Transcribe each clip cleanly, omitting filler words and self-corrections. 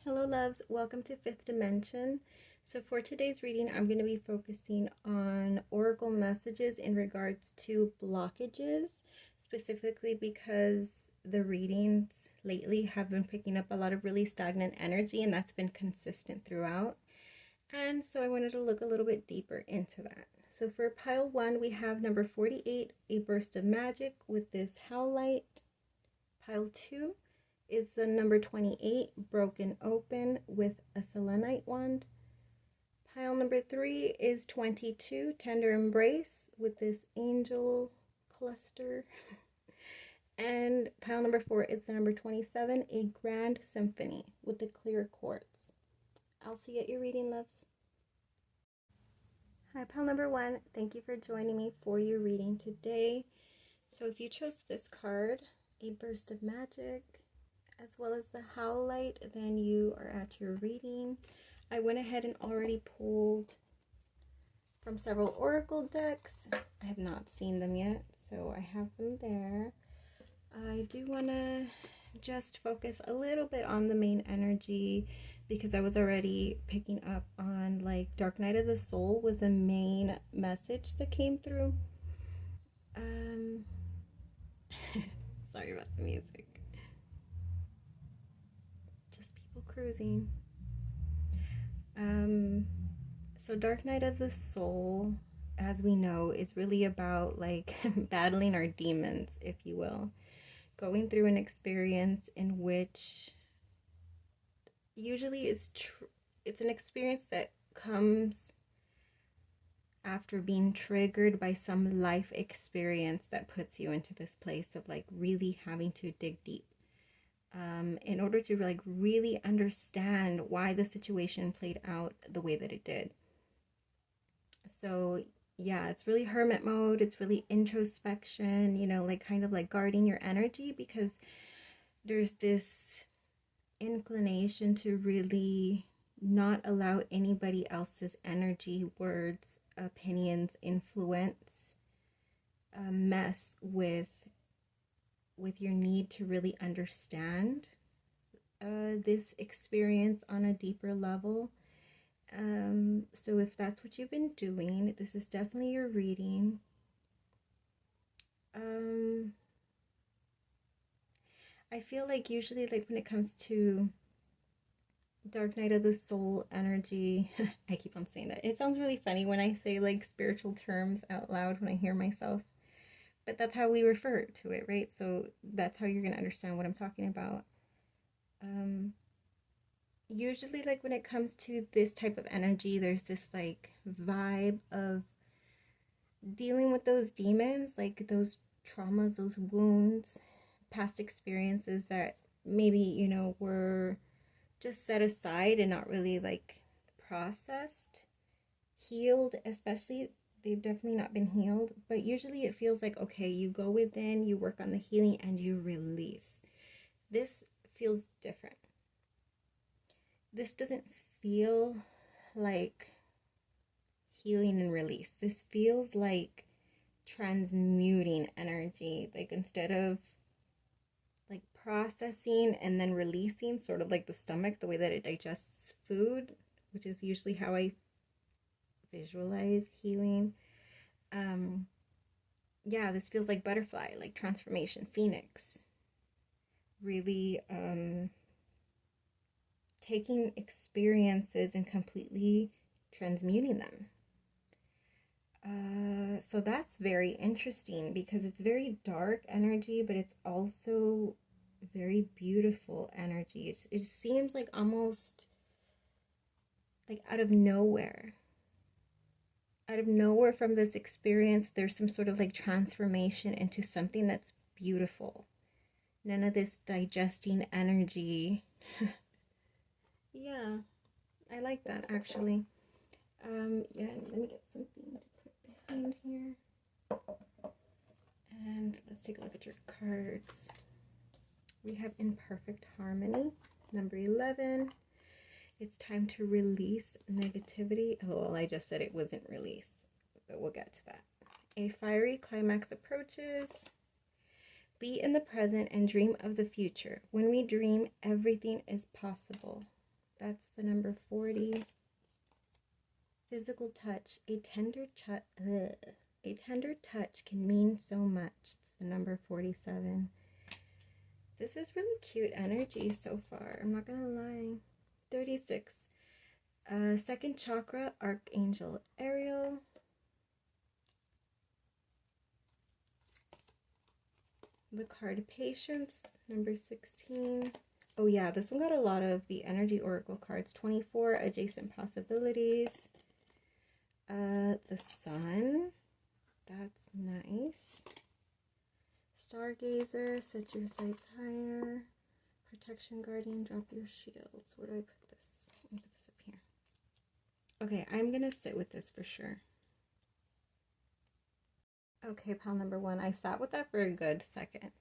Hello loves, welcome to Fifth Dimension. So for today's reading, I'm going to be focusing on oracle messages in regards to blockages, specifically because the readings lately have been picking up a lot of really stagnant energy, and that's been consistent throughout. And so I wanted to look a little bit deeper into that. So for pile 1, we have number 48, A Burst of Magic with this Howlite. Pile 2 is the number 28, Broken Open with a Selenite wand. Pile number 3 is 22, Tender Embrace with this angel cluster. And pile number 4 is the number 27, A Grand Symphony with the clear quartz. I'll see you at your reading, loves. Hi, pile number 1. Thank you for joining me for your reading today. So if you chose this card, A Burst of Magic, as well as the Howlite, then you are at your reading. I went ahead and already pulled from several oracle decks. I have not seen them yet, so I have them there. I do want to just focus a little bit on the main energy because I was already picking up on like Dark Night of the Soul was the main message that came through. Sorry about the music. Just people cruising. So Dark Night of the Soul, as we know, is really about like battling our demons, if you will. Going through an experience in which usually it's an experience that comes after being triggered by some life experience that puts you into this place of like really having to dig deep. In order to like really understand why the situation played out the way that it did. So yeah, it's really hermit mode. It's really introspection, you know, like kind of like guarding your energy, because there's this inclination to really not allow anybody else's energy, words, opinions, influence, mess with your need to really understand this experience on a deeper level. So if that's what you've been doing, this is definitely your reading. I feel like usually like when it comes to Dark Night of the Soul energy, I keep on saying that. It sounds really funny when I say like spiritual terms out loud when I hear myself. But that's how we refer to it, right? So that's how you're going to understand what I'm talking about. Usually, like, when it comes to this type of energy, there's this, like, vibe of dealing with those demons, like, those traumas, those wounds, past experiences that maybe, you know, were just set aside and not really, like, processed, healed, especially. They've definitely not been healed, but usually it feels like, okay, you go within, you work on the healing, and you release. This feels different. This doesn't feel like healing and release. This feels like transmuting energy. Like instead of like processing and then releasing, sort of like the stomach, the way that it digests food, which is usually how I visualize healing. Yeah, this feels like butterfly, like transformation, phoenix. Really taking experiences and completely transmuting them. So that's very interesting because it's very dark energy, but it's also very beautiful energy. It seems like almost like out of nowhere from this experience, there's some sort of like transformation into something that's beautiful. None of this digesting energy. Yeah, I like that actually. Yeah, let me get something to put behind here. And let's take a look at your cards. We have In Perfect Harmony, number 11. It's time to release negativity. Oh, well, I just said it wasn't released, but we'll get to that. A fiery climax approaches. Be in the present and dream of the future. When we dream, everything is possible. That's the number 40. Physical touch. A tender touch can mean so much. It's the number 47. This is really cute energy so far. I'm not gonna lie. 36. Second chakra, Archangel Ariel. The card Patience, number 16. Oh yeah, this one got a lot of the Energy Oracle cards. 24, Adjacent Possibilities. The Sun. That's nice. Stargazer, set your sights higher. Protection Guardian, drop your shields. Where do I put this? Let me put this up here. Okay, I'm gonna sit with this for sure. Okay, pile number 1. I sat with that for a good second.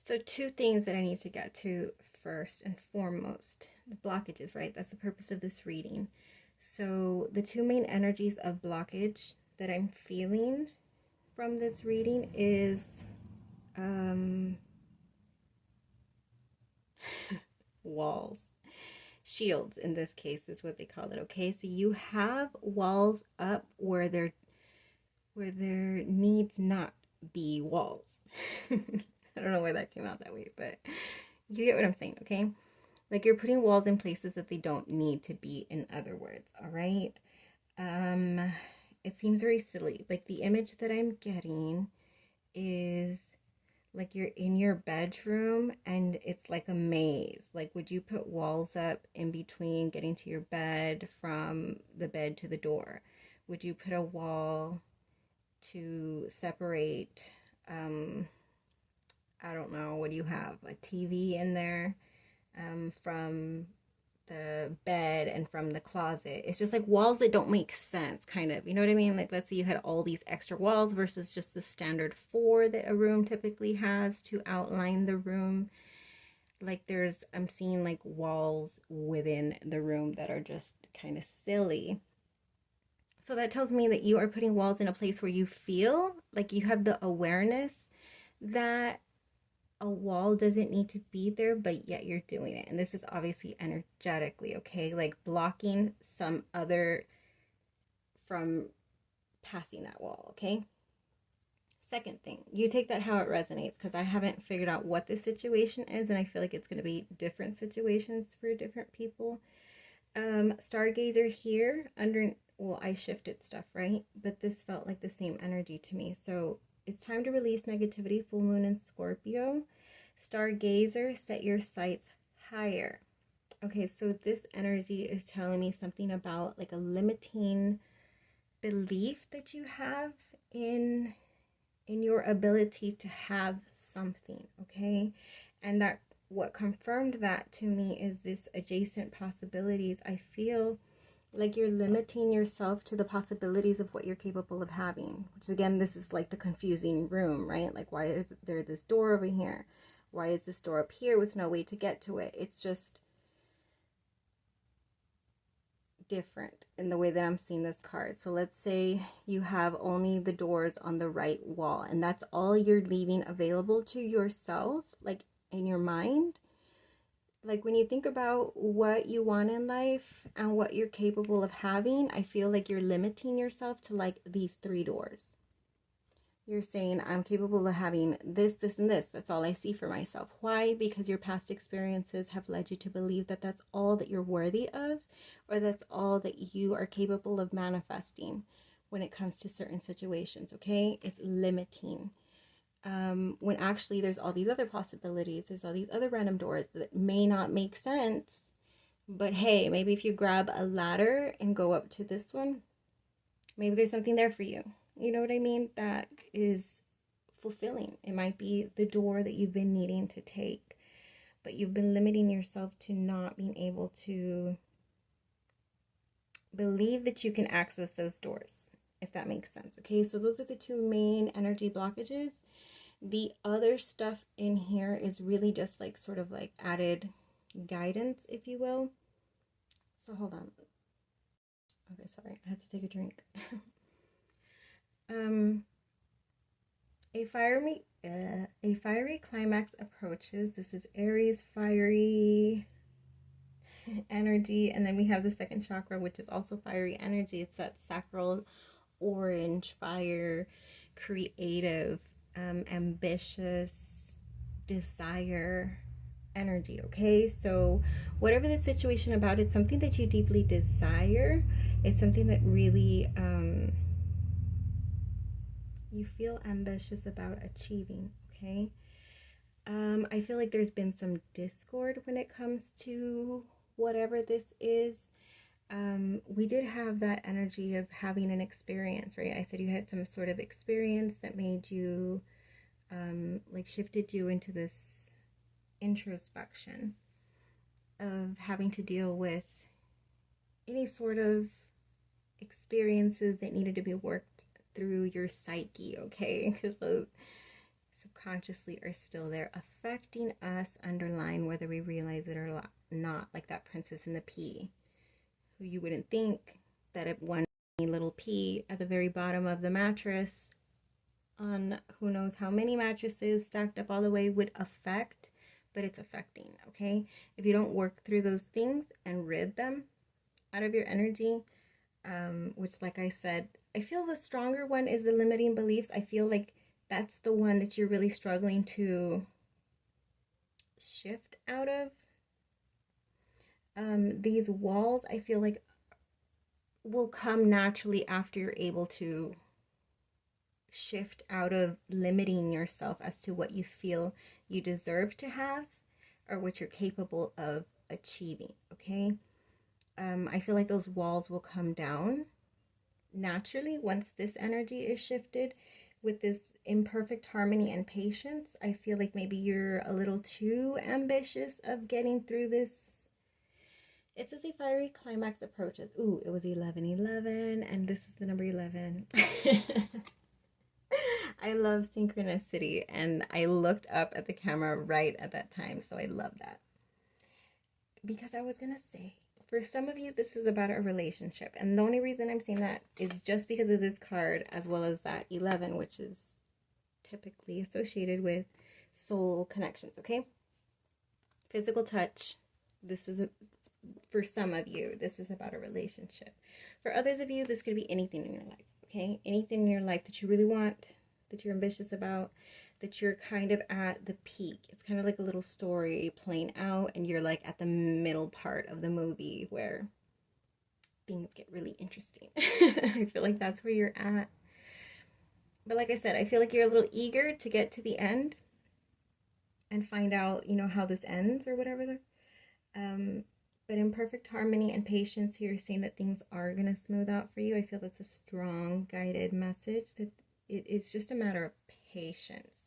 So 2 things that I need to get to first and foremost. The blockages, right? That's the purpose of this reading. So the 2 main energies of blockage that I'm feeling from this reading is walls. Shields in this case is what they call it, okay? So you have walls up where there needs not be walls. I don't know why that came out that way, but you get what I'm saying, okay? Like you're putting walls in places that they don't need to be, in other words, all right? It seems very silly. Like the image that I'm getting is like you're in your bedroom and it's like a maze. Like, would you put walls up in between getting to your bed from the bed to the door? Would you put a wall to separate, I don't know, what do you have? A TV in there from the bed and from the closet. It's just like walls that don't make sense, kind of, you know what I mean? Like, let's say you had all these extra walls versus just the standard 4 that a room typically has to outline the room. Like I'm seeing like walls within the room that are just kind of silly. So that tells me that you are putting walls in a place where you feel like you have the awareness that a wall doesn't need to be there, but yet you're doing it. And this is obviously energetically, okay? Like blocking some other from passing that wall, okay? Second thing, you take that how it resonates, because I haven't figured out what the situation is, and I feel like it's going to be different situations for different people. Stargazer here, well, I shifted stuff, right? But this felt like the same energy to me. So it's time to release negativity, full moon in Scorpio. Stargazer, set your sights higher. Okay, so this energy is telling me something about like a limiting belief that you have in your ability to have something, okay? And that what confirmed that to me is this adjacent possibilities. I feel like you're limiting yourself to the possibilities of what you're capable of having, which again, this is like the confusing room, right? Like, why is there this door over here? Why is this door up here with no way to get to it? It's just different in the way that I'm seeing this card. So let's say you have only the doors on the right wall, and that's all you're leaving available to yourself, like in your mind. Like when you think about what you want in life and what you're capable of having, I feel like you're limiting yourself to like these 3 doors. You're saying, I'm capable of having this, this, and this. That's all I see for myself. Why? Because your past experiences have led you to believe that that's all that you're worthy of, or that's all that you are capable of manifesting when it comes to certain situations, okay? It's limiting. When actually there's all these other possibilities, there's all these other random doors that may not make sense, but hey, maybe if you grab a ladder and go up to this one, maybe there's something there for you. You know what I mean? That is fulfilling. It might be the door that you've been needing to take, but you've been limiting yourself to not being able to believe that you can access those doors, if that makes sense. Okay, so those are the 2 main energy blockages. The other stuff in here is really just like sort of like added guidance, if you will. So hold on. Okay, sorry, I had to take a drink. A fiery climax approaches. This is Aries fiery. energy. And then we have the second chakra, which is also fiery energy. It's that sacral orange fire, creative, ambitious, desire energy. Okay, so whatever the situation about, it's something that you deeply desire. It's something that really you feel ambitious about achieving. Okay, I feel like there's been some discord when it comes to whatever this is. We did have that energy of having an experience, right? I said you had some sort of experience that made you, like shifted you into this introspection of having to deal with any sort of experiences that needed to be worked through your psyche, okay? Because those subconsciously are still there affecting us underlying, whether we realize it or not, like that princess in the pea, who you wouldn't think that if one little pea at the very bottom of the mattress on who knows how many mattresses stacked up all the way would affect, but it's affecting. Okay, if you don't work through those things and rid them out of your energy, which, like I said, I feel the stronger one is the limiting beliefs. I feel like that's the one that you're really struggling to shift out of. These walls, I feel like, will come naturally after you're able to shift out of limiting yourself as to what you feel you deserve to have or what you're capable of achieving. Okay, I feel like those walls will come down naturally once this energy is shifted with this imperfect harmony and patience. I feel like maybe you're a little too ambitious of getting through this. It says a fiery climax approaches. Ooh, it was 11:11, and this is the number 11. I love synchronicity, and I looked up at the camera right at that time, so I love that. Because I was gonna say, for some of you, this is about a relationship, and the only reason I'm saying that is just because of this card, as well as that 11, which is typically associated with soul connections. Okay, physical touch. This is for some of you, this is about a relationship. For others of you, this could be anything in your life. Okay, anything in your life that you really want, that you're ambitious about, that you're kind of at the peak. It's kind of like a little story playing out, and you're like at the middle part of the movie where things get really interesting. I feel like that's where you're at. But like I said, I feel like you're a little eager to get to the end and find out, you know, how this ends or whatever. But in perfect harmony and patience, here, saying that things are going to smooth out for you. I feel that's a strong guided message, that it's just a matter of patience,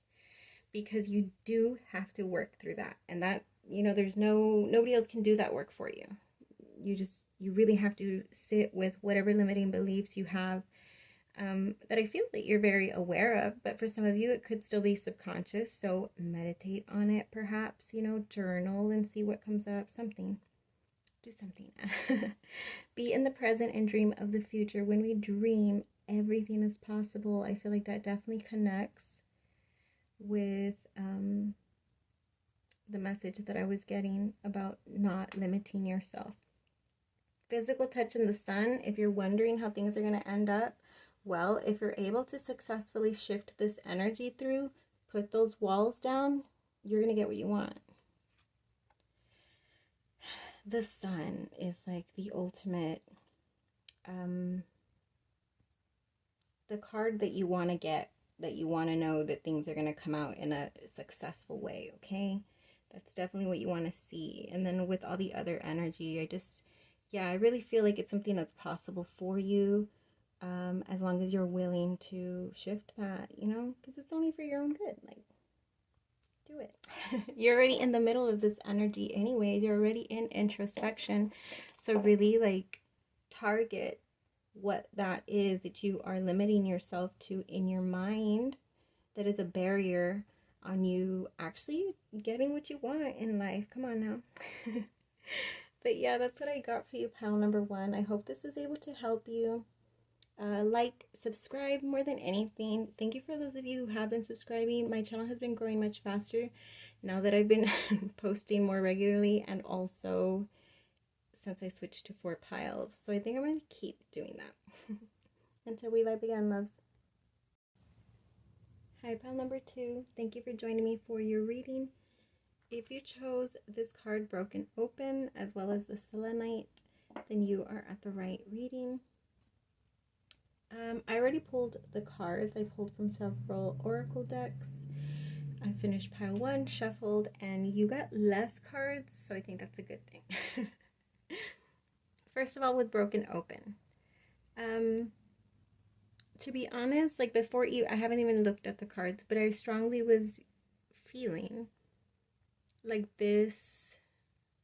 because you do have to work through that. And that, you know, there's nobody else can do that work for you. You really have to sit with whatever limiting beliefs you have, that I feel that you're very aware of, but for some of you, it could still be subconscious. So meditate on it, perhaps, you know, journal and see what comes up, something. Do something. Be in the present and dream of the future. When we dream, everything is possible. I feel like that definitely connects with the message that I was getting about not limiting yourself. Physical touch in the sun. If you're wondering how things are going to end up, well, if you're able to successfully shift this energy through, put those walls down, you're going to get what you want. The sun is like the ultimate, the card that you want to get, that you want to know that things are going to come out in a successful way. Okay, that's definitely what you want to see. And then with all the other energy, I really feel like it's something that's possible for you, as long as you're willing to shift that, you know, because it's only for your own good. Like, do it. You're already in the middle of this energy anyways. You're already in introspection. So really, like, target what that is that you are limiting yourself to in your mind, that is a barrier on you actually getting what you want in life. Come on now. But yeah, that's what I got for you, pile number 1. I hope this is able to help you. Like, subscribe more than anything. Thank you for those of you who have been subscribing. My channel has been growing much faster now that I've been posting more regularly, and also since I switched to 4 piles. So I think I'm going to keep doing that. Until we vibe again, loves. Hi, pile number 2. Thank you for joining me for your reading. If you chose this card, Broken Open, as well as the Selenite, then you are at the right reading. I already pulled the cards. I pulled from several oracle decks. I finished pile 1, shuffled, and you got less cards, so I think that's a good thing. First of all, with Broken Open. To be honest, like before I haven't even looked at the cards, but I strongly was feeling like this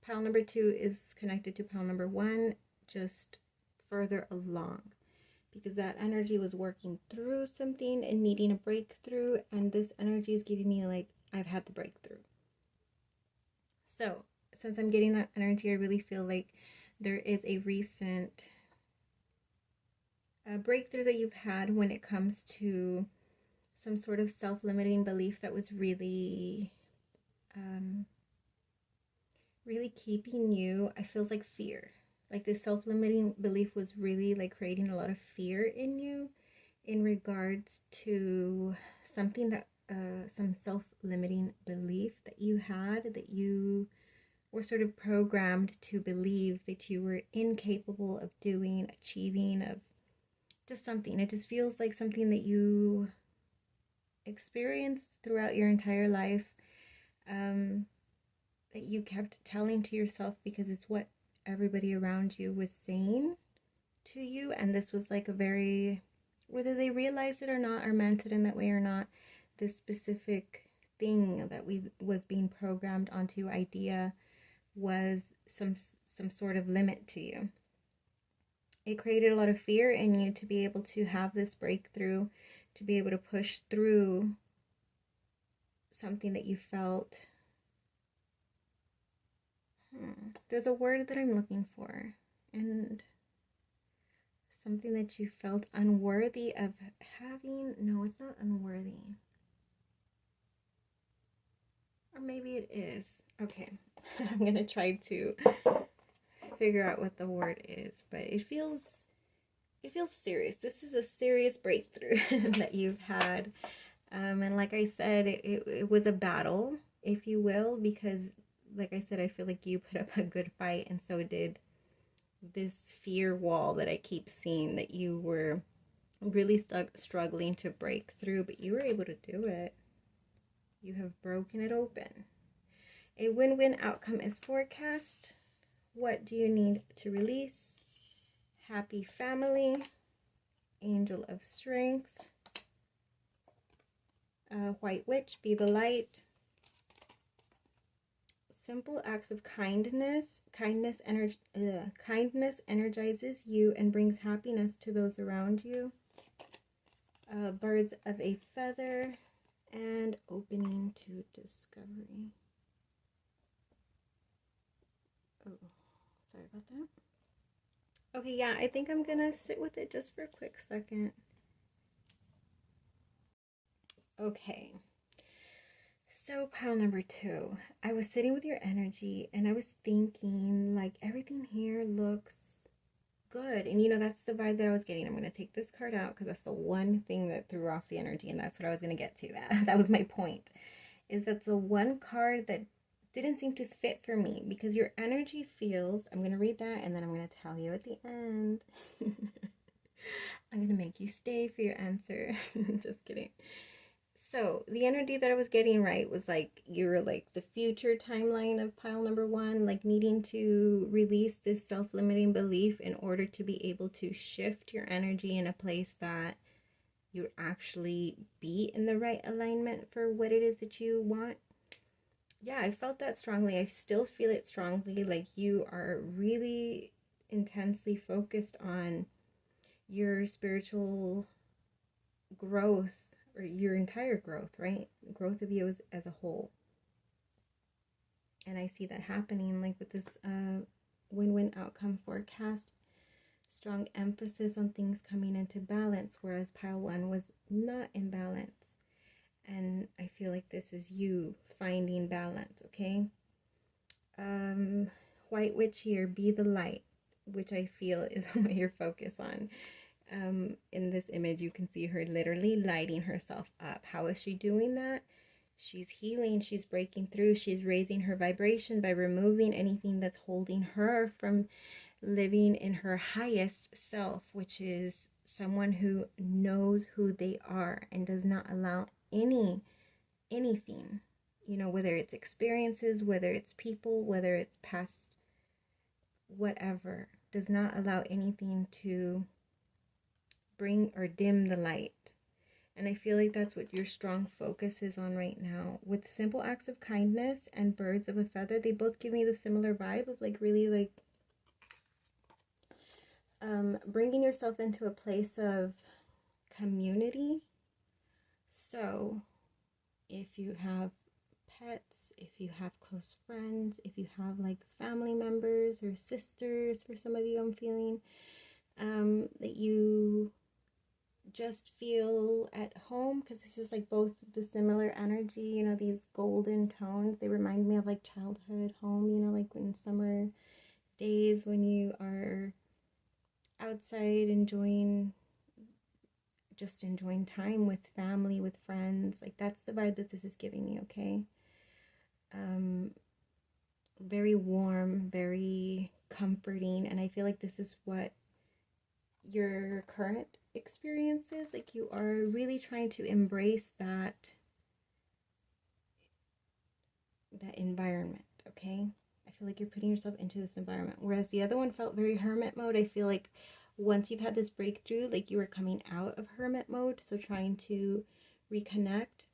pile number 2 is connected to pile number 1, just further along, because that energy was working through something and needing a breakthrough, and this energy is giving me like I've had the breakthrough. So since I'm getting that energy, I really feel like there is a recent breakthrough that you've had when it comes to some sort of self-limiting belief that was really really keeping you, I feels like fear. Like this self-limiting belief was really like creating a lot of fear in you in regards to something that, some self-limiting belief that you had, that you were sort of programmed to believe that you were incapable of doing, achieving, of just something. It just feels like something that you experienced throughout your entire life, that you kept telling to yourself because it's what everybody around you was saying to you. And this was like a very, whether they realized it or not, or meant it in that way or not, this specific thing that was being programmed onto idea was some sort of limit to you. It created a lot of fear in you to be able to have this breakthrough, to be able to push through something that you felt. There's a word that I'm looking for, and something that you felt unworthy of having. No, it's not unworthy. Or maybe it is. Okay, I'm gonna try to figure out what the word is, but it feels serious. This is a serious breakthrough that you've had, and like I said, it was a battle, if you will, because like I said, I feel like you put up a good fight, and so did this fear wall that I keep seeing that you were really struggling to break through, but you were able to do it. You have broken it open. A win-win outcome is forecast. What do you need to release? Happy family. Angel of strength. White witch, be the light. Simple acts of kindness. Kindness energizes you and brings happiness to those around you. Birds of a feather. And opening to discovery. Oh, sorry about that. Okay, yeah, I think I'm gonna sit with it just for a quick second. Okay. So pile number 2, I was sitting with your energy and I was thinking like everything here looks good. And you know, that's the vibe that I was getting. I'm going to take this card out because that's the one thing that threw off the energy, and that's what I was going to get to. That was my point, is that the one card that didn't seem to fit for me, because your energy feels, I'm going to read that and then I'm going to tell you at the end. I'm going to make you stay for your answer. Just kidding. So the energy that I was getting right was like you're like the future timeline of pile number 1, like needing to release this self-limiting belief in order to be able to shift your energy in a place that you actually be in the right alignment for what it is that you want. Yeah, I felt that strongly. I still feel it strongly. Like you are really intensely focused on your spiritual growth, or your entire growth, right? Growth of you as a whole. And I see that happening like with this win-win outcome forecast. Strong emphasis on things coming into balance, whereas pile 1 was not in balance. And I feel like this is you finding balance, okay? quite witchy or be the light, which I feel is what you're focused on. In this image, you can see her literally lighting herself up. How is she doing that? She's healing, she's breaking through, she's raising her vibration by removing anything that's holding her from living in her highest self, which is someone who knows who they are and does not allow anything, you know, whether it's experiences, whether it's people, whether it's past, whatever, does not allow anything to bring or dim the light. And I feel like that's what your strong focus is on right now. With simple acts of kindness and birds of a feather, they both give me the similar vibe of like really like bringing yourself into a place of community. So if you have pets, if you have close friends, if you have like family members or sisters, for some of you I'm feeling, that you just feel at home, because this is like both the similar energy, you know, these golden tones, they remind me of like childhood home, you know, like when summer days when you are outside enjoying time with family, with friends. Like that's the vibe that this is giving me, okay? Very warm, very comforting, and I feel like this is what your current experiences, like you are really trying to embrace that environment, okay? I feel like you're putting yourself into this environment, whereas the other one felt very hermit mode. I feel like once you've had this breakthrough, like you were coming out of hermit mode, so trying to reconnect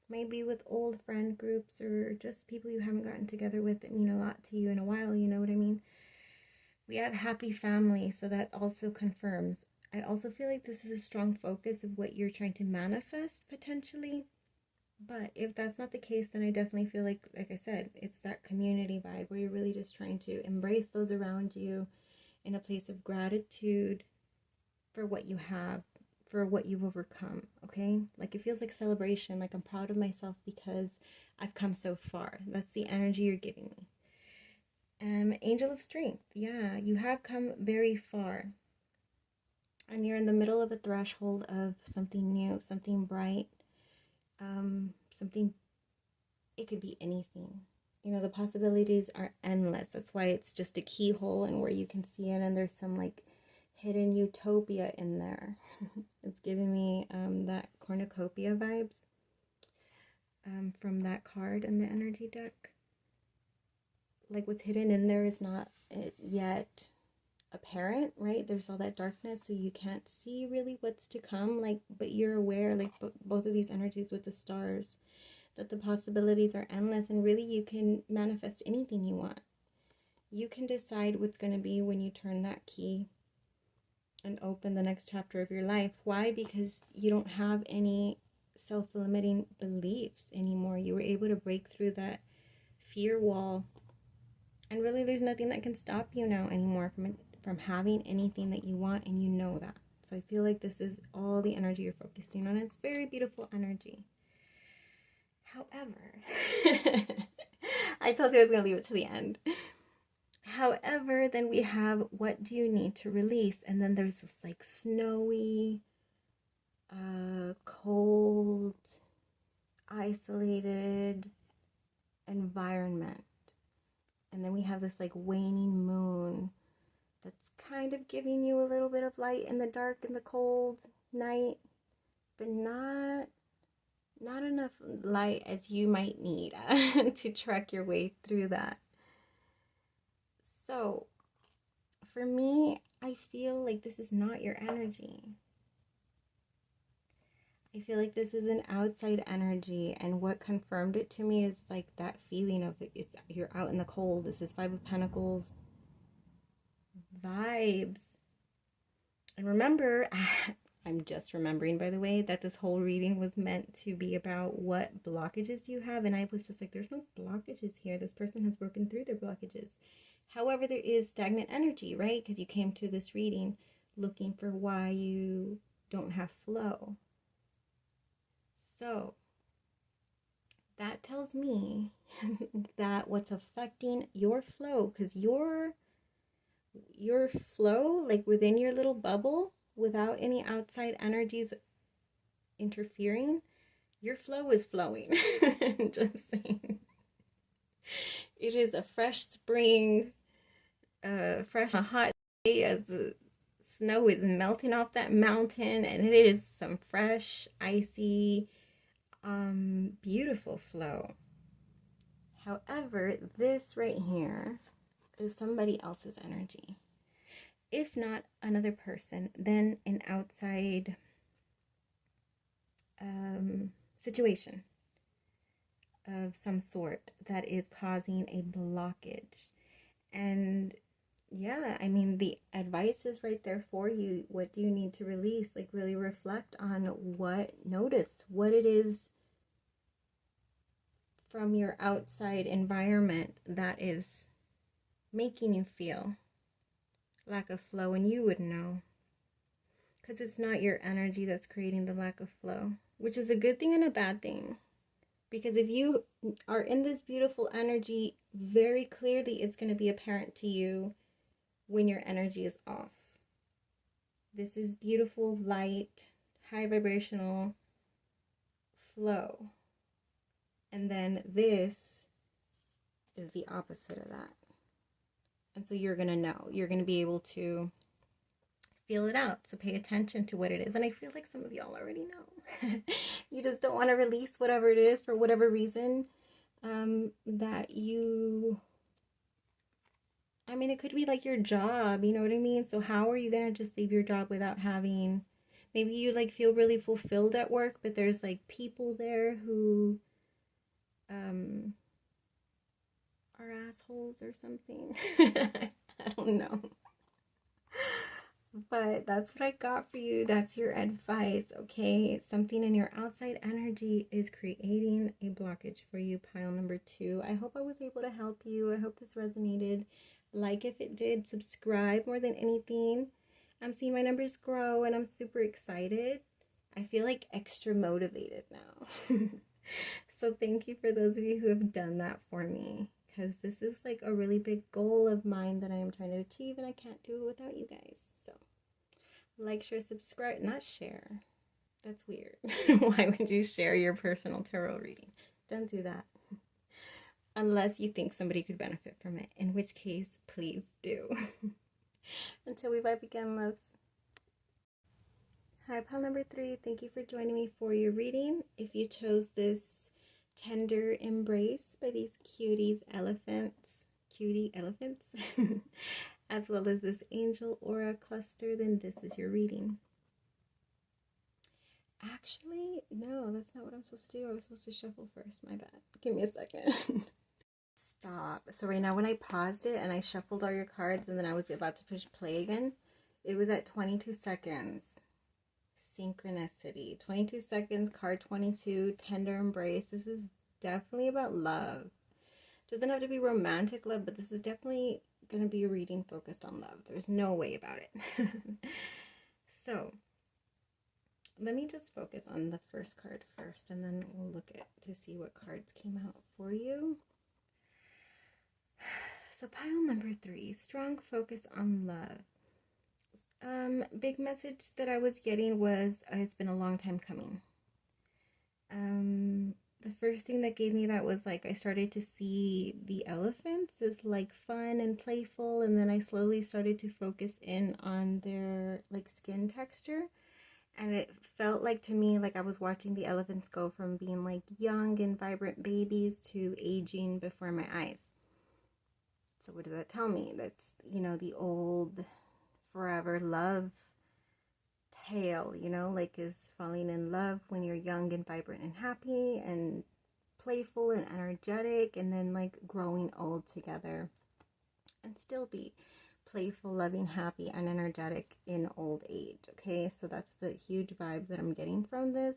maybe with old friend groups or just people you haven't gotten together with that mean a lot to you in a while, you know what I mean? We have happy family, so that also confirms. I also feel like this is a strong focus of what you're trying to manifest potentially. But if that's not the case, then I definitely feel like I said, it's that community vibe where you're really just trying to embrace those around you in a place of gratitude for what you have, for what you've overcome, okay? Like it feels like celebration, like I'm proud of myself because I've come so far. That's the energy you're giving me. Angel of Strength. Yeah, you have come very far. And you're in the middle of a threshold of something new, something bright, something, it could be anything. You know, the possibilities are endless. That's why it's just a keyhole and where you can see it, and there's some like hidden utopia in there. It's giving me that cornucopia vibes from that card in the energy deck. Like what's hidden in there is not yet apparent, right? There's all that darkness, so you can't see really what's to come, like, but you're aware, like both of these energies with the stars, that the possibilities are endless, and really you can manifest anything you want. You can decide what's going to be when you turn that key and open the next chapter of your life. Why? Because you don't have any self-limiting beliefs anymore. You were able to break through that fear wall, and really there's nothing that can stop you now anymore from having anything that you want, and you know that. So I feel like this is all the energy you're focusing on. It's very beautiful energy. However, I told you I was going to leave it to the end. However, then we have, what do you need to release? And then there's this like snowy, cold, isolated environment. And then we have this like waning moon that's kind of giving you a little bit of light in the dark, in the cold night, but not enough light as you might need to trek your way through that. So for me, I feel like this is not your energy. I feel like this is an outside energy, and what confirmed it to me is like that feeling of you're out in the cold. This is Five of Pentacles vibes. And remember, I'm just remembering, by the way, that this whole reading was meant to be about what blockages you have, and I was just like, there's no blockages here. This person has broken through their blockages. However, there is stagnant energy, right? Because you came to this reading looking for why you don't have flow. So that tells me that what's affecting your flow, because your flow, like within your little bubble, without any outside energies interfering, your flow is flowing. Just saying. It is a fresh spring, fresh, a hot day as the snow is melting off that mountain, and it is some fresh, icy, beautiful flow. However, this right here is somebody else's energy. If not another person, then an outside situation of some sort that is causing a blockage. And yeah, I mean, the advice is right there for you. What do you need to release? Like, really reflect on notice what it is from your outside environment that is making you feel lack of flow, and you would know, because it's not your energy that's creating the lack of flow, which is a good thing and a bad thing. Because if you are in this beautiful energy, very clearly it's going to be apparent to you when your energy is off. This is beautiful, light, high vibrational flow. And then this is the opposite of that. And so you're going to know. You're going to be able to feel it out. So pay attention to what it is. And I feel like some of y'all already know. You just don't want to release whatever it is for whatever reason that you... I mean, it could be like your job, you know what I mean? So how are you going to just leave your job without having... Maybe you like feel really fulfilled at work, but there's like people there who are assholes or something. I don't know. But that's what I got for you. That's your advice, okay? Something in your outside energy is creating a blockage for you, pile number 2. I hope I was able to help you. I hope this resonated. Like if it did, subscribe more than anything. I'm seeing my numbers grow and I'm super excited. I feel like extra motivated now. So thank you for those of you who have done that for me, because this is like a really big goal of mine that I am trying to achieve, and I can't do it without you guys. So like, share, subscribe, not share. That's weird. Why would you share your personal tarot reading? Don't do that. Unless you think somebody could benefit from it, in which case, please do. Until we vibe again, loves. Hi, pile number 3. Thank you for joining me for your reading. If you chose this tender embrace by these cutie elephants, as well as this angel aura cluster, then this is your reading. Actually, no, that's not what I'm supposed to do. I was supposed to shuffle first. My bad. Give me a second. Stop. So right now when I paused it and I shuffled all your cards and then I was about to push play again, it was at 22 seconds. Synchronicity. 22 seconds, card 22, tender embrace. This is definitely about love. Doesn't have to be romantic love, but this is definitely going to be a reading focused on love. There's no way about it. So let me just focus on the first card first, and then we'll look at to see what cards came out for you. So pile number 3, strong focus on love. Big message that I was getting was it's been a long time coming. The first thing that gave me that was like I started to see the elephants as like fun and playful, and then I slowly started to focus in on their like skin texture, and it felt like to me like I was watching the elephants go from being like young and vibrant babies to aging before my eyes. So what does that tell me? That's, you know, the old forever love tale, you know, like is falling in love when you're young and vibrant and happy and playful and energetic, and then like growing old together and still be playful, loving, happy, and energetic in old age. Okay, so that's the huge vibe that I'm getting from this.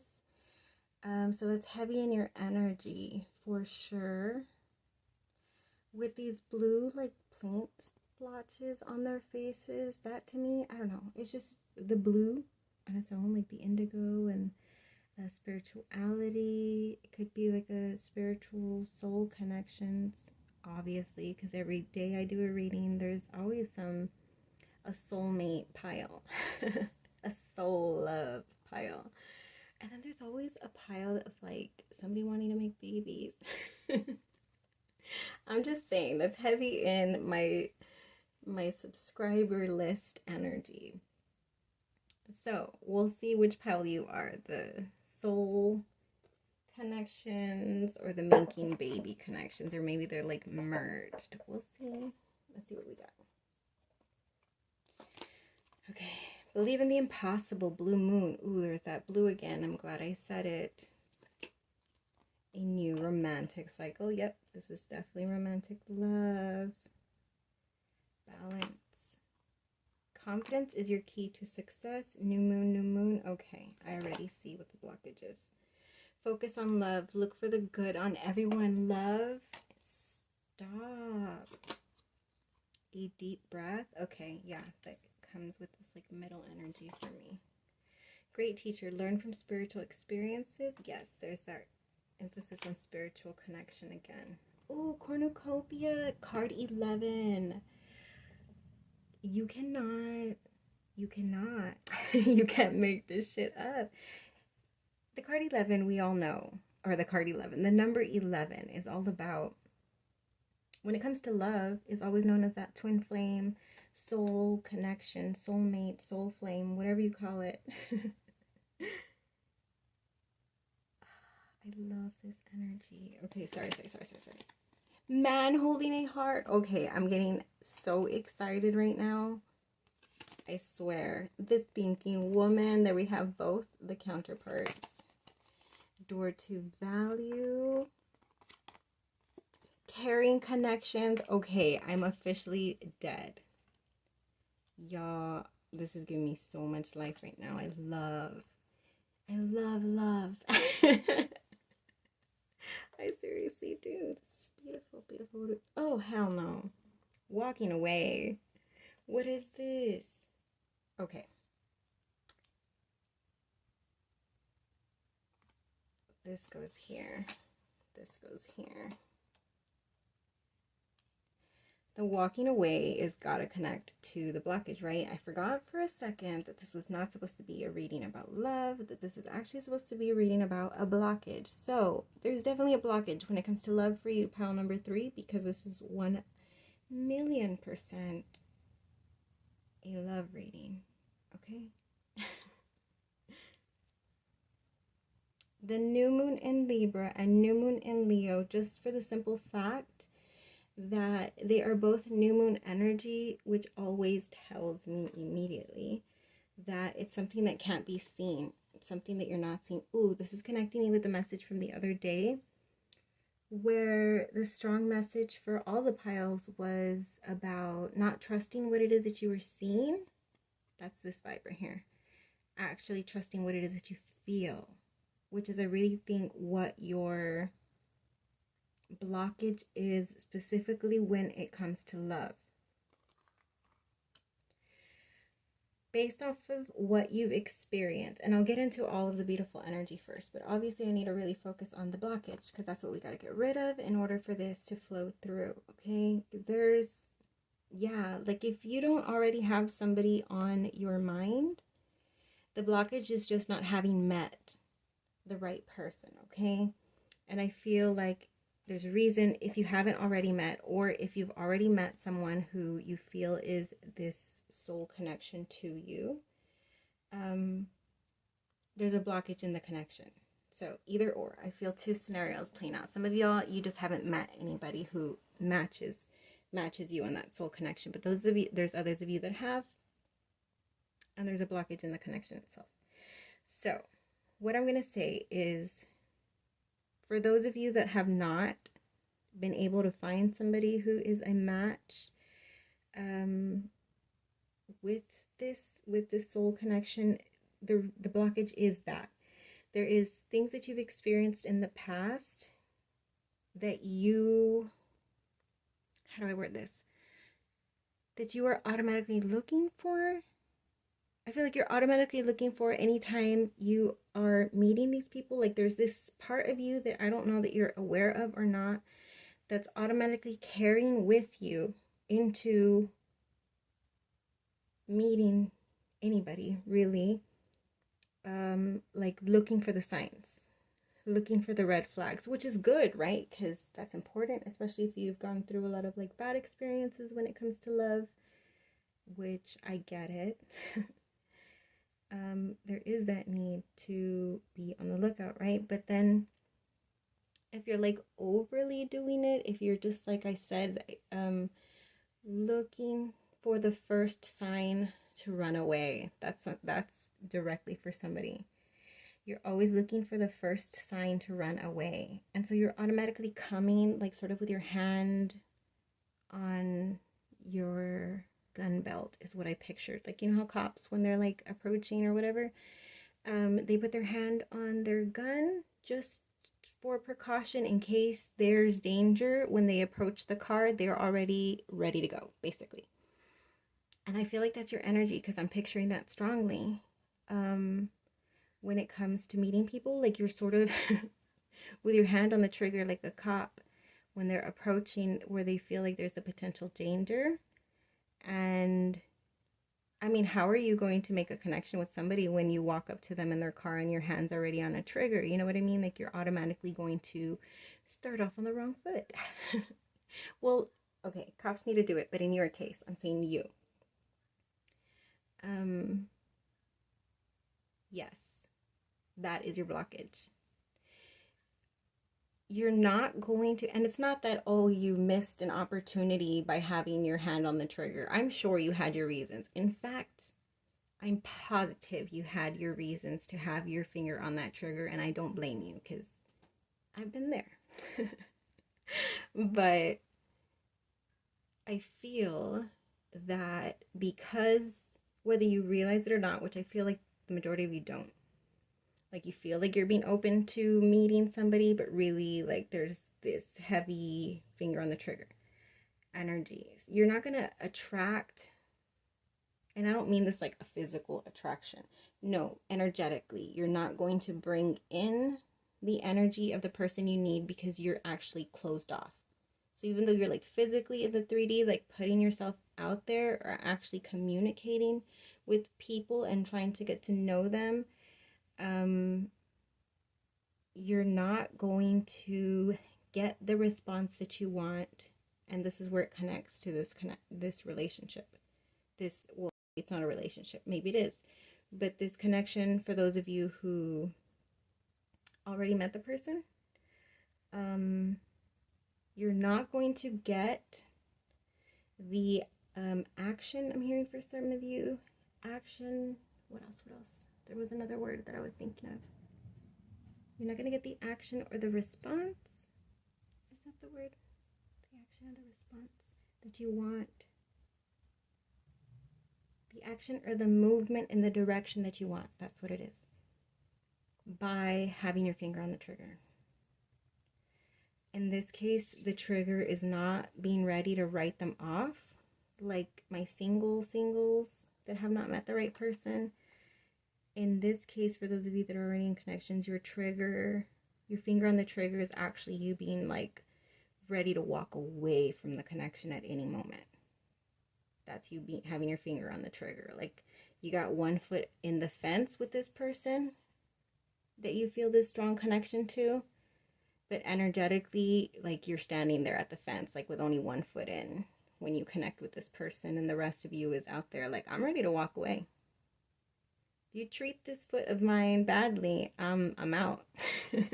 So that's heavy in your energy for sure. With these blue like paint splotches on their faces, that to me, I don't know, it's just the blue on its own, like the indigo and spirituality. It could be like a spiritual soul connections, obviously, because every day I do a reading, there's always a soulmate pile, a soul love pile. And then there's always a pile of like somebody wanting to make babies. I'm just saying that's heavy in my subscriber list energy. So we'll see which pile you are, the soul connections or the making baby connections, or maybe they're like merged. We'll see. Let's see what we got. Okay, believe in the impossible, blue moon. Ooh, there's that blue again. I'm glad I said it. A new romantic cycle. Yep, this is definitely romantic love. Balance. Confidence is your key to success. New moon, new moon. Okay, I already see what the blockage is. Focus on love. Look for the good on everyone. Love. Stop. A deep breath. Okay, yeah, that comes with this like middle energy for me. Great teacher. Learn from spiritual experiences. Yes, there's that emphasis on spiritual connection again. Ooh, cornucopia. Card 11. You cannot, you can't make this shit up. The card 11, we all know, or the card 11, the number 11 is all about, when it comes to love, is always known as that twin flame, soul connection, soulmate, soul flame, whatever you call it. I love this energy. Okay, sorry. Man holding a heart. Okay, I'm getting so excited right now. I swear. The thinking woman. There we have both the counterparts. Door to value. Caring connections. Okay, I'm officially dead. Y'all, this is giving me so much life right now. I love love. I seriously do. Beautiful, beautiful. Oh, hell no. Walking away. What is this? Okay. This goes here. This goes here. The walking away is gotta connect to the blockage, right? I forgot for a second that this was not supposed to be a reading about love, that this is actually supposed to be a reading about a blockage. So there's definitely a blockage when it comes to love for you, pile number 3, because this is 1,000,000% a love reading, okay? The new moon in Libra and new moon in Leo, just for the simple fact that they are both new moon energy, which always tells me immediately that it's something that can't be seen. It's something that you're not seeing. Ooh, this is connecting me with the message from the other day, where the strong message for all the piles was about not trusting what it is that you were seeing. That's this vibe right here. Actually trusting what it is that you feel, which is I really think what your blockage is, specifically when it comes to love. Based off of what you've experienced, and I'll get into all of the beautiful energy first, but obviously I need to really focus on the blockage because that's what we got to get rid of in order for this to flow through, okay? Like if you don't already have somebody on your mind, the blockage is just not having met the right person, okay? And I feel like there's a reason, if you haven't already met, or if you've already met someone who you feel is this soul connection to you, there's a blockage in the connection. So either or. I feel 2 scenarios playing out. Some of y'all, you just haven't met anybody who matches you on that soul connection. But those of you, there's others of you that have, and there's a blockage in the connection itself. So what I'm going to say is, for those of you that have not been able to find somebody who is a match with this soul connection, the blockage is that there is things that you've experienced in the past that you, how do I word this? That you are automatically looking for, I feel like you're automatically looking for anytime you are meeting these people. Like there's this part of you that I don't know that you're aware of or not, that's automatically carrying with you into meeting anybody, really. Like looking for the signs, looking for the red flags, which is good, right? Because that's important, especially if you've gone through a lot of like bad experiences when it comes to love, which I get it. There is that need to be on the lookout, right? But then if you're like overly doing it, if you're just like I said, looking for the first sign to run away, that's directly for somebody. You're always looking for the first sign to run away. And so you're automatically coming, like, sort of with your hand on your gun belt, is what I pictured. Like, you know how cops, when they're like approaching or whatever, they put their hand on their gun just for precaution in case there's danger. When they approach the car, they're already ready to go, basically. And I feel like that's your energy because I'm picturing that strongly. When it comes to meeting people, like you're sort of with your hand on the trigger like a cop when they're approaching where they feel like there's a potential danger. And I mean, how are you going to make a connection with somebody when you walk up to them in their car and your hand's already on a trigger? You know what I mean? Like you're automatically going to start off on the wrong foot. Well, okay, cops need to do it, but in your case, I'm saying you. Yes, that is your blockage. You're not going to, and it's not that, oh, you missed an opportunity by having your hand on the trigger. I'm sure you had your reasons. In fact, I'm positive you had your reasons to have your finger on that trigger, and I don't blame you because I've been there. But I feel that because whether you realize it or not, which I feel like the majority of you don't, like you feel like you're being open to meeting somebody, but really like there's this heavy finger on the trigger energies. You're not going to attract, and I don't mean this like a physical attraction. No, energetically, you're not going to bring in the energy of the person you need because you're actually closed off. So even though you're like physically in the 3D, like putting yourself out there or actually communicating with people and trying to get to know them, you're not going to get the response that you want. And this is where it connects to this relationship. Well, it's not a relationship, maybe it is, but this connection for those of you who already met the person, you're not going to get the action. I'm hearing for some of you, action. What else? There was another word that I was thinking of. You're not going to get the action or the response. Is that the word? The action or the response that you want. The action or the movement in the direction that you want. That's what it is. By having your finger on the trigger. In this case, the trigger is not being ready to write them off. Like my singles that have not met the right person. In this case, for those of you that are already in connections, your finger on the trigger is actually you being like ready to walk away from the connection at any moment. That's you having your finger on the trigger. Like you got one foot in the fence with this person that you feel this strong connection to, but energetically, like you're standing there at the fence, like with only one foot in when you connect with this person, and the rest of you is out there like, I'm ready to walk away. If you treat this foot of mine badly, I'm out. That's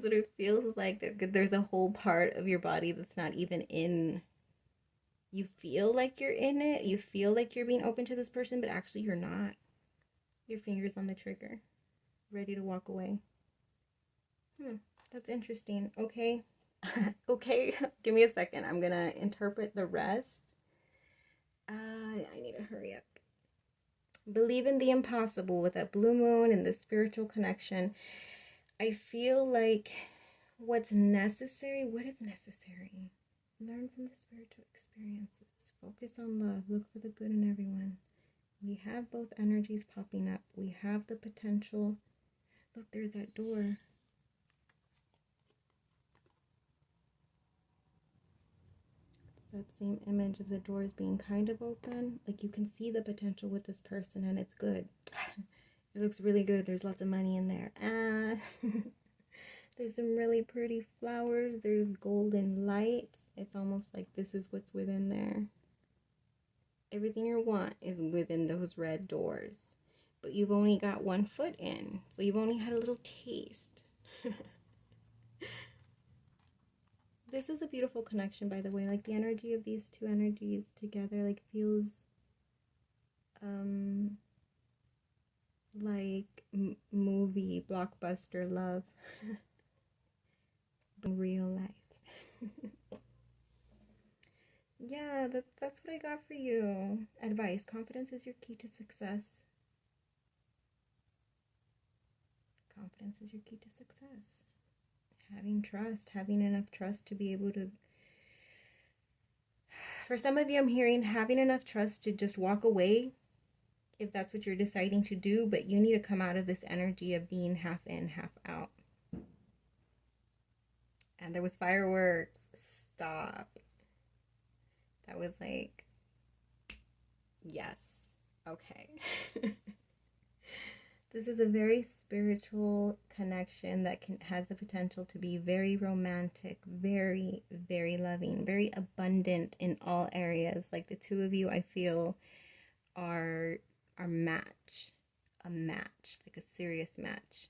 what it feels like. There's a whole part of your body that's not even in. You feel like you're in it. You feel like you're being open to this person, but actually you're not. Your finger's on the trigger, ready to walk away. That's interesting. Okay. Okay, give me a second. I'm going to interpret the rest. I need to hurry up. Believe in the impossible with that blue moon and the spiritual connection. I feel like what's necessary, what is necessary? Learn from the spiritual experiences. Focus on love. Look for the good in everyone. We have both energies popping up. We have the potential. Look, there's that door. That same image of the doors being kind of open. Like you can see the potential with this person and it's good. It looks really good. There's lots of money in there. There's some really pretty flowers. There's golden lights. It's almost like this is what's within there. Everything you want is within those red doors. But you've only got 1 foot in. So you've only had a little taste. This is a beautiful connection, by the way. Like the energy of these two energies together, like feels like movie blockbuster love. Real life. Yeah, that's what I got for you. Advice. Confidence is your key to success. Confidence is your key to success. Having trust, having enough trust to be able to... For some of you, I'm hearing having enough trust to just walk away if that's what you're deciding to do, but you need to come out of this energy of being half in, half out. And there was fireworks. Stop. That was like, yes. Okay. This is a very spiritual connection that has the potential to be very romantic, very, very loving, very abundant in all areas. Like the two of you, I feel, are a match, like a serious match.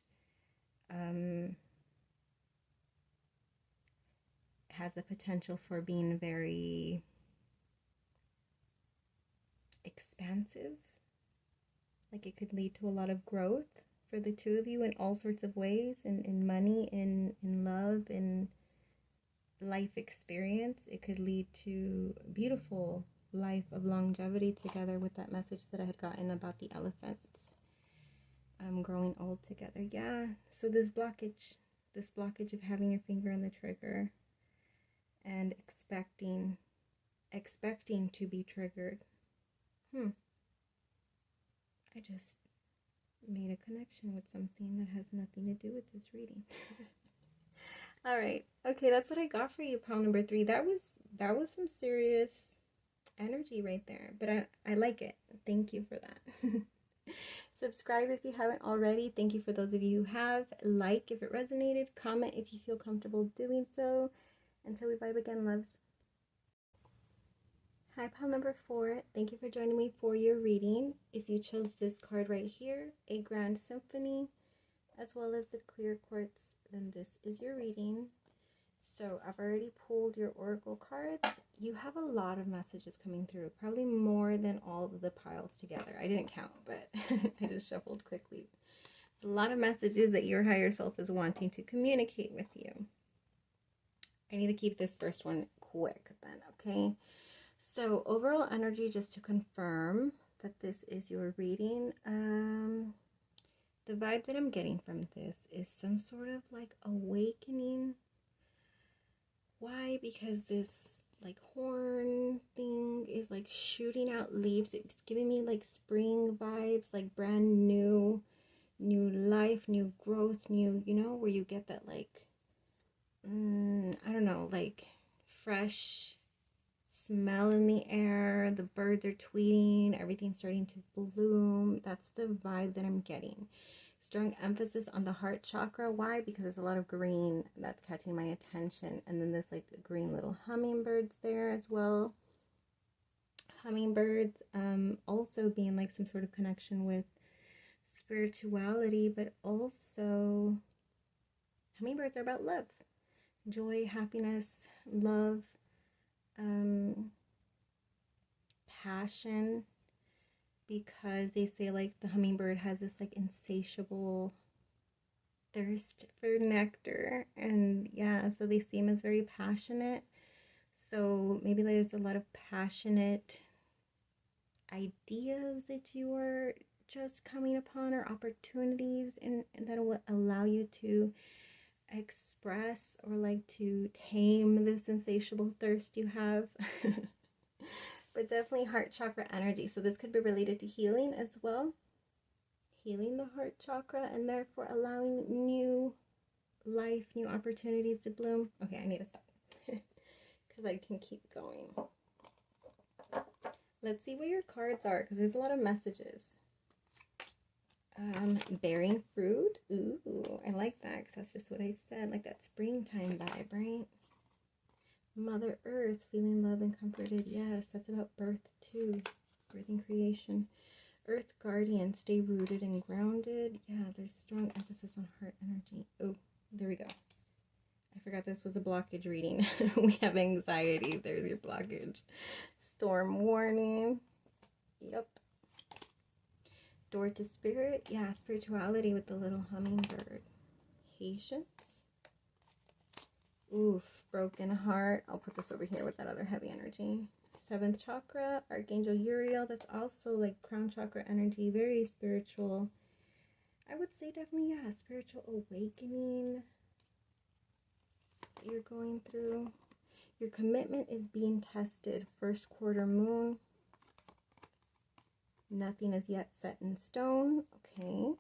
Has the potential for being very expansive. Like it could lead to a lot of growth for the two of you in all sorts of ways, in money, in love, in life experience. It could lead to a beautiful life of longevity together with that message that I had gotten about the elephants growing old together. Yeah, so this blockage of having your finger on the trigger and expecting to be triggered. I just made a connection with something that has nothing to do with this reading. All right. Okay, that's what I got for you, pile number 3. That was some serious energy right there, but I like it. Thank you for that. Subscribe if you haven't already. Thank you for those of you who have. Like if it resonated. Comment if you feel comfortable doing so. Until we vibe again, loves. Hi, pile number 4. Thank you for joining me for your reading. If you chose this card right here, a Grand Symphony, as well as the clear quartz, then this is your reading. So I've already pulled your oracle cards. You have a lot of messages coming through, probably more than all of the piles together. I didn't count, but I just shuffled quickly. There's a lot of messages that your higher self is wanting to communicate with you. I need to keep this first one quick then, okay? So overall energy, just to confirm that this is your reading, the vibe that I'm getting from this is some sort of like awakening. Why? Because this like horn thing is like shooting out leaves. It's giving me like spring vibes, like brand new life, new growth, new, you know, where you get that like, I don't know, like fresh smell in the air, the birds are tweeting, everything's starting to bloom. That's the vibe that I'm getting. Strong emphasis on the heart chakra. Why? Because there's a lot of green that's catching my attention. And then there's like green little hummingbirds there as well. Hummingbirds also being like some sort of connection with spirituality, but also hummingbirds are about love, joy, happiness, love, passion, because they say like the hummingbird has this like insatiable thirst for nectar, and yeah, so they seem as very passionate. So maybe there's a lot of passionate ideas that you are just coming upon, or opportunities that will allow you to express or like to tame this insatiable thirst you have. But definitely heart chakra energy. So this could be related to healing as well. Healing the heart chakra and therefore allowing new life, new opportunities to bloom. Okay, I need to stop because I can keep going. Let's see what your cards are because there's a lot of messages. Bearing fruit. Ooh, I like that because that's just what I said, like that springtime vibe, right? Mother Earth, feeling love and comforted. Yes, that's about birth too. Birthing creation. Earth Guardian, stay rooted and grounded. Yeah, there's strong emphasis on heart energy. Oh, there we go. I forgot this was a blockage reading. We have anxiety. There's your blockage. Storm warning. Yep. Door to spirit. Yeah, spirituality with the little hummingbird. Patience. Oof, broken heart. I'll put this over here with that other heavy energy. 7th chakra, Archangel Uriel. That's also like crown chakra energy. Very spiritual. I would say definitely, yeah, spiritual awakening that you're going through. Your commitment is being tested. 1st quarter moon. Nothing is yet set in stone. Okay.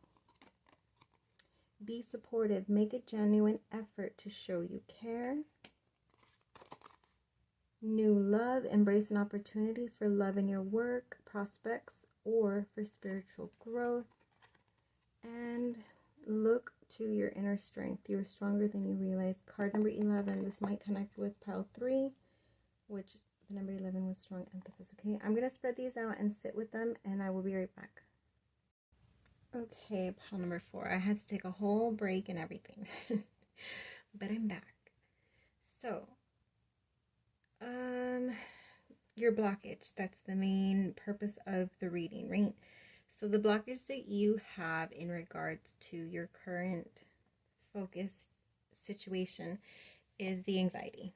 Be supportive. Make a genuine effort to show you care. New love. Embrace an opportunity for love in your work, prospects, or for spiritual growth. And look to your inner strength. You are stronger than you realize. Card number 11. This might connect with pile 3, which the number 11 was strong emphasis. Okay, I'm going to spread these out and sit with them, and I will be right back. Okay, pile number 4. I had to take a whole break and everything, but I'm back. So, your blockage, that's the main purpose of the reading, right? So the blockage that you have in regards to your current focused situation is the anxiety.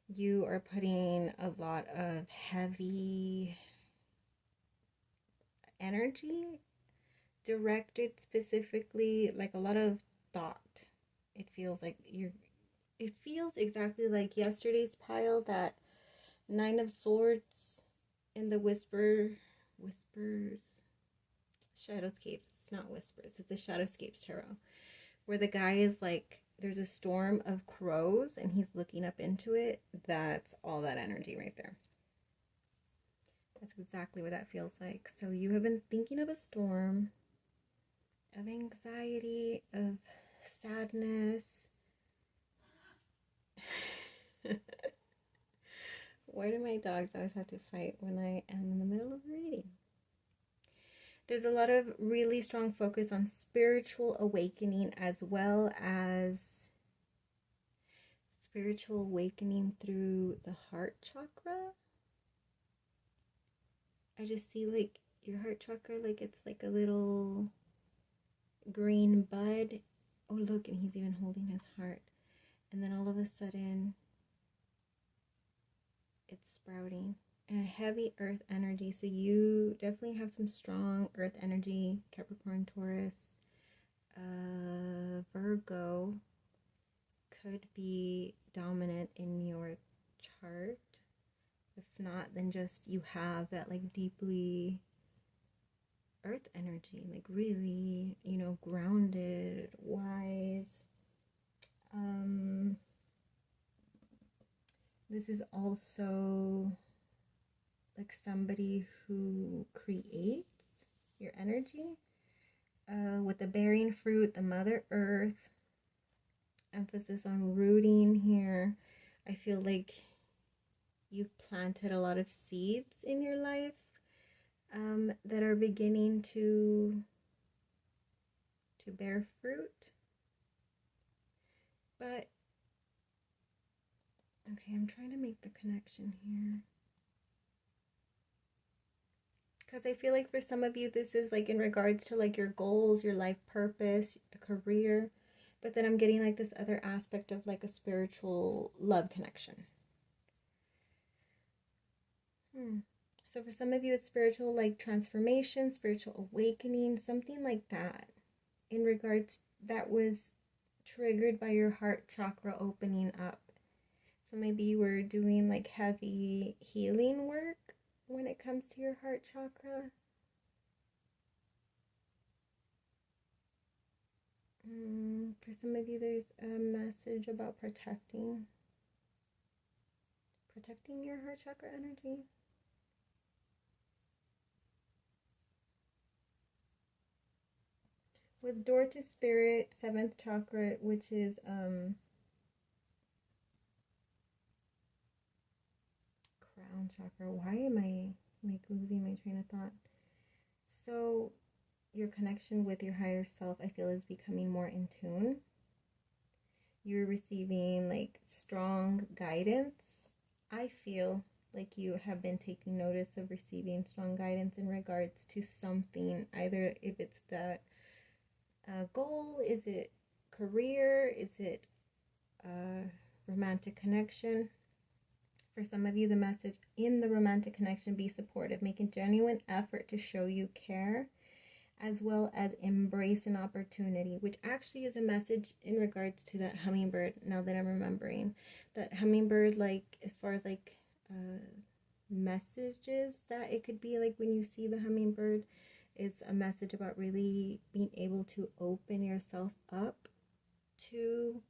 You are putting a lot of heavy energy directed specifically, like a lot of thought. It feels like it feels exactly like yesterday's pile, that 9 of Swords in the whispers, Shadowscapes. It's not whispers, it's the Shadowscapes tarot, where the guy is like, there's a storm of crows and he's looking up into it. That's all that energy right there. That's exactly what that feels like. So you have been thinking of a storm of anxiety, of sadness. Why do my dogs always have to fight when I am in the middle of reading? There's a lot of really strong focus on spiritual awakening, as well as spiritual awakening through the heart chakra. I just see like your heart chakra, like it's like a little green bud. Oh, look, and he's even holding his heart. And then all of a sudden, it's sprouting. And heavy earth energy. So you definitely have some strong earth energy. Capricorn, Taurus, Virgo could be dominant in your chart. If not, then just you have that like deeply earth energy, like really, you know, grounded, wise. This is also like somebody who creates your energy. With the bearing fruit, the Mother Earth, emphasis on rooting here. I feel like you've planted a lot of seeds in your life that are beginning to bear fruit. But, okay, I'm trying to make the connection here. Because I feel like for some of you, this is like in regards to like your goals, your life purpose, a career. But then I'm getting like this other aspect of like a spiritual love connection. So for some of you, it's spiritual like transformation, spiritual awakening, something like that. In regards, that was triggered by your heart chakra opening up. So maybe you were doing like heavy healing work when it comes to your heart chakra. For some of you, there's a message about protecting your heart chakra energy. With door to spirit, 7th chakra, which is crown chakra. Why am I like losing my train of thought? So your connection with your higher self, I feel, is becoming more in tune. You're receiving like strong guidance. I feel like you have been taking notice of receiving strong guidance in regards to something, either if it's that goal, is it career, is it romantic connection. For some of you, the message in the romantic connection: be supportive, make a genuine effort to show you care, as well as embrace an opportunity, which actually is a message in regards to that hummingbird. Now that I'm remembering that hummingbird, like as far as like messages that it could be, like when you see the hummingbird, it's a message about really being able to open yourself up to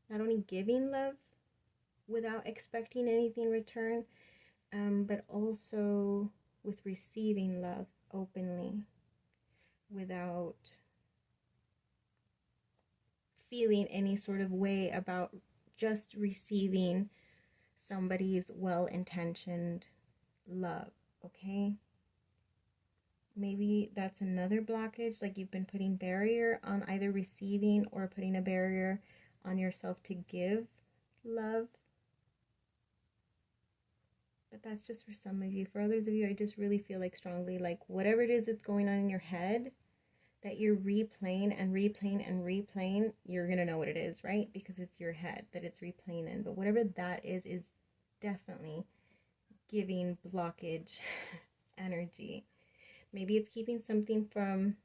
not only giving love without expecting anything in return, but also with receiving love openly without feeling any sort of way about just receiving somebody's well-intentioned love. Okay, maybe that's another blockage, like you've been putting barrier on either receiving or putting a barrier on yourself to give love. But that's just for some of you. For others of you, I just really feel like strongly, like whatever it is that's going on in your head that you're replaying and replaying and replaying, you're going to know what it is, right? Because it's your head that it's replaying in. But whatever that is definitely giving blockage energy. Maybe it's keeping something from,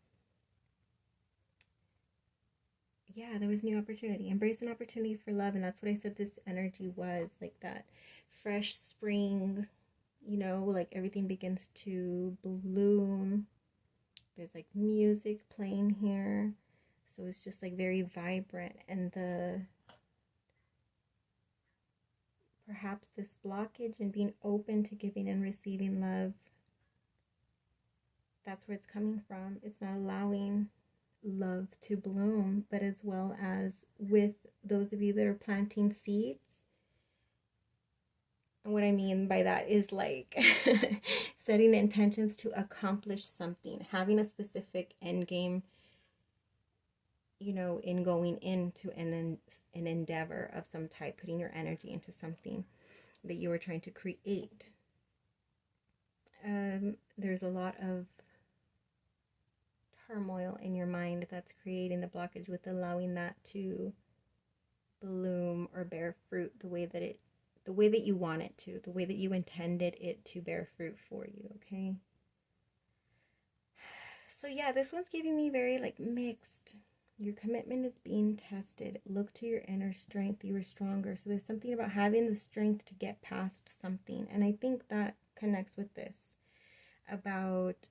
yeah, there was new opportunity. Embrace an opportunity for love. And that's what I said this energy was, like that fresh spring, you know, like everything begins to bloom. There's like music playing here. So it's just like very vibrant. And perhaps this blockage and being open to giving and receiving love, that's where it's coming from. It's not allowing love to bloom, but as well as with those of you that are planting seeds. And what I mean by that is like setting intentions to accomplish something, having a specific end game, you know, in going into an endeavor of some type, putting your energy into something that you are trying to create. There's a lot of turmoil in your mind that's creating the blockage with allowing that to bloom or bear fruit the way that you want it to, the way that you intended it to bear fruit for you. Okay, so yeah, this one's giving me very like mixed. Your commitment is being tested. Look to your inner strength. You are stronger. So there's something about having the strength to get past something, and I think that connects with this about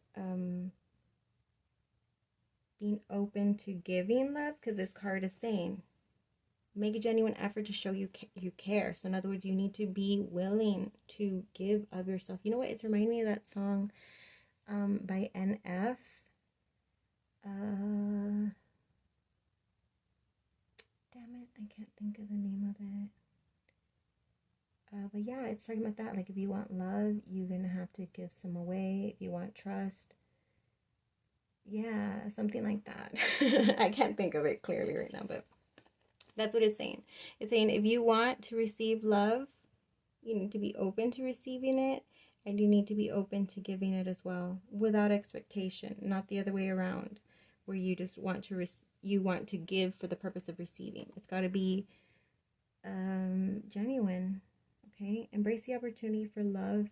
being open to giving love, because this card is saying make a genuine effort to show you care. So in other words, you need to be willing to give of yourself. You know what? It's reminding me of that song by NF. Damn it, I can't think of the name of it. But yeah, it's talking about that. Like if you want love, you're going to have to give some away. If you want trust, yeah, something like that. I can't think of it clearly right now, but that's what it's saying. It's saying if you want to receive love, you need to be open to receiving it, and you need to be open to giving it as well, without expectation, not the other way around, where you just want to give for the purpose of receiving. It's got to be genuine. Okay, embrace the opportunity for love,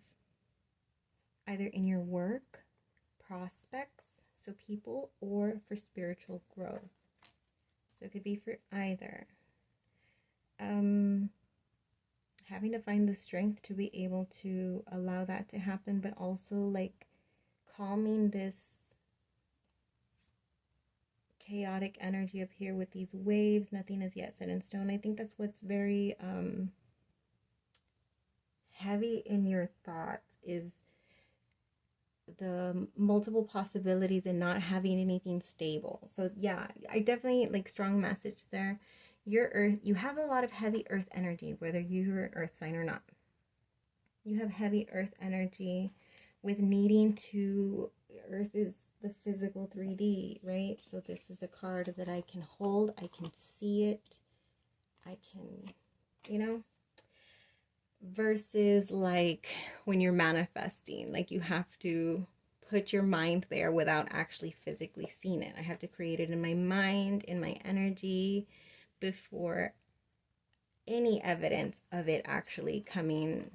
either in your work, prospects, so people, or for spiritual growth. So it could be for either. Having to find the strength to be able to allow that to happen, but also like calming this chaotic energy up here with these waves. Nothing is yet set in stone. I think that's what's very heavy in your thoughts, is the multiple possibilities and not having anything stable. So yeah, I definitely like strong message there. Your earth, you have a lot of heavy earth energy, whether you're an earth sign or not. You have heavy earth energy with needing to, earth is the physical 3D, right? So this is a card that I can hold, I can see it, I can, you know, versus like when you're manifesting, like you have to put your mind there without actually physically seeing it. I have to create it in my mind, in my energy, before any evidence of it actually coming.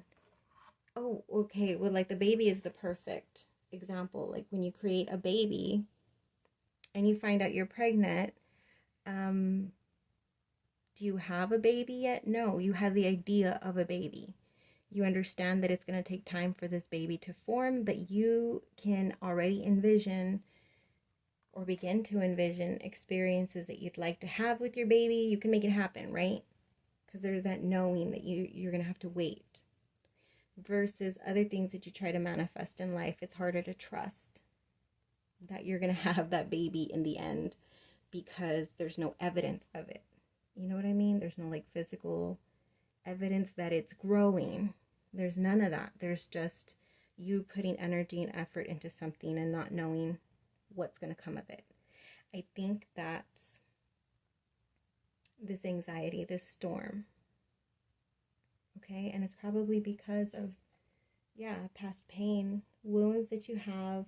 Oh, okay. Well, like the baby is the perfect example. Like when you create a baby and you find out you're pregnant, do you have a baby yet? No, you have the idea of a baby. You understand that it's going to take time for this baby to form, but you can already envision or begin to envision experiences that you'd like to have with your baby. You can make it happen, right? Because there's that knowing that you're going to have to wait. Versus other things that you try to manifest in life, it's harder to trust that you're going to have that baby in the end because there's no evidence of it. You know what I mean? There's no like physical evidence that it's growing. There's none of that. There's just you putting energy and effort into something and not knowing what's going to come of it. I think that's this anxiety, this storm. Okay, and it's probably because of, yeah, past pain, wounds that you have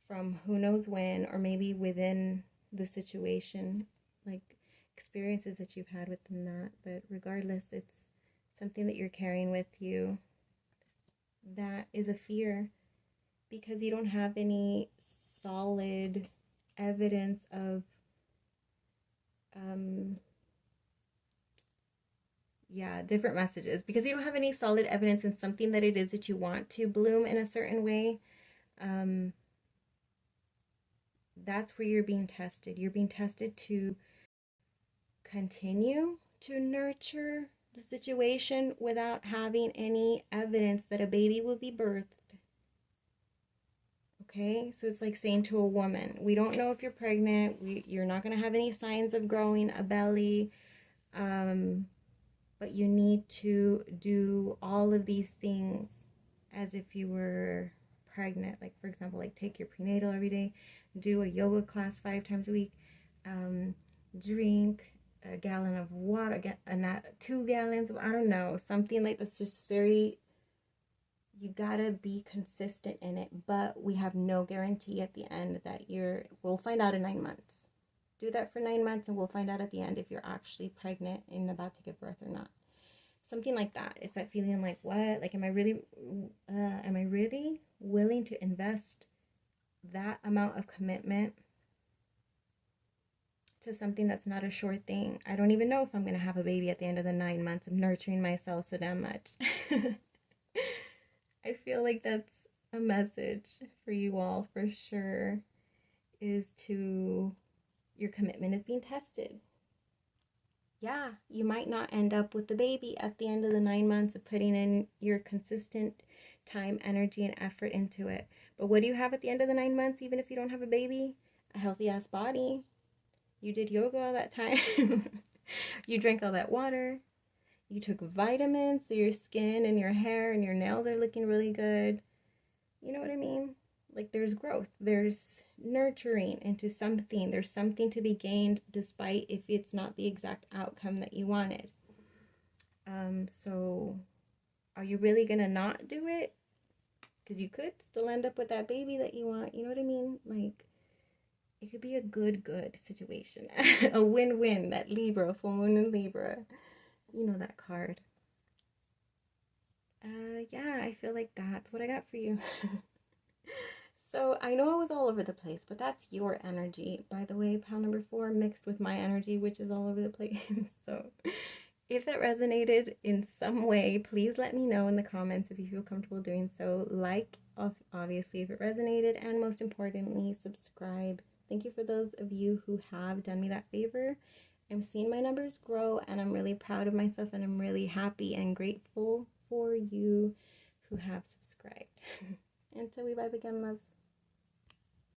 from who knows when, or maybe within the situation, like experiences that you've had within that. But regardless, it's something that you're carrying with you that is a fear because you don't have any solid evidence of different messages, because you don't have any solid evidence in something that it is that you want to bloom in a certain way. That's where you're being tested. You're being tested to continue to nurture the situation without having any evidence that a baby will be birthed. Okay, so it's like saying to a woman, we don't know if you're pregnant, you're not going to have any signs of growing a belly, but you need to do all of these things as if you were pregnant. Like, for example, like take your prenatal every day, do a yoga class 5 times a week, drink a gallon of water, 2 gallons of, I don't know, something like that's just very, you gotta be consistent in it, but we have no guarantee at the end that we'll find out in 9 months. Do that for 9 months and we'll find out at the end if you're actually pregnant and about to give birth or not. Something like that. It's that feeling like, what? Like, am I really willing to invest that amount of commitment to something that's not a sure thing? I don't even know if I'm going to have a baby at the end of the 9 months of nurturing myself so damn much. I feel like that's a message for you all for sure, is to, your commitment is being tested. Yeah, you might not end up with the baby at the end of the 9 months of putting in your consistent time, energy, and effort into it. But what do you have at the end of the 9 months, even if you don't have a baby? A healthy ass body. You did yoga all that time. You drank all that water. You took vitamins so your skin and your hair and your nails are looking really good. You know what I mean? Like, there's growth, there's nurturing into something, there's something to be gained despite if it's not the exact outcome that you wanted. So are you really gonna not do it? Because you could still end up with that baby that you want. You know what I mean? Like, it could be a good situation. A win-win. That Libra, full moon in Libra, you know that card. Yeah, I feel like that's what I got for you. So I know I was all over the place, but that's your energy. By the way, pile number 4 mixed with my energy, which is all over the place. So if that resonated in some way, please let me know in the comments if you feel comfortable doing so. Like, obviously, if it resonated, and most importantly, subscribe. Thank you for those of you who have done me that favor. I'm seeing my numbers grow, and I'm really proud of myself, and I'm really happy and grateful for you who have subscribed. Until we vibe again, loves.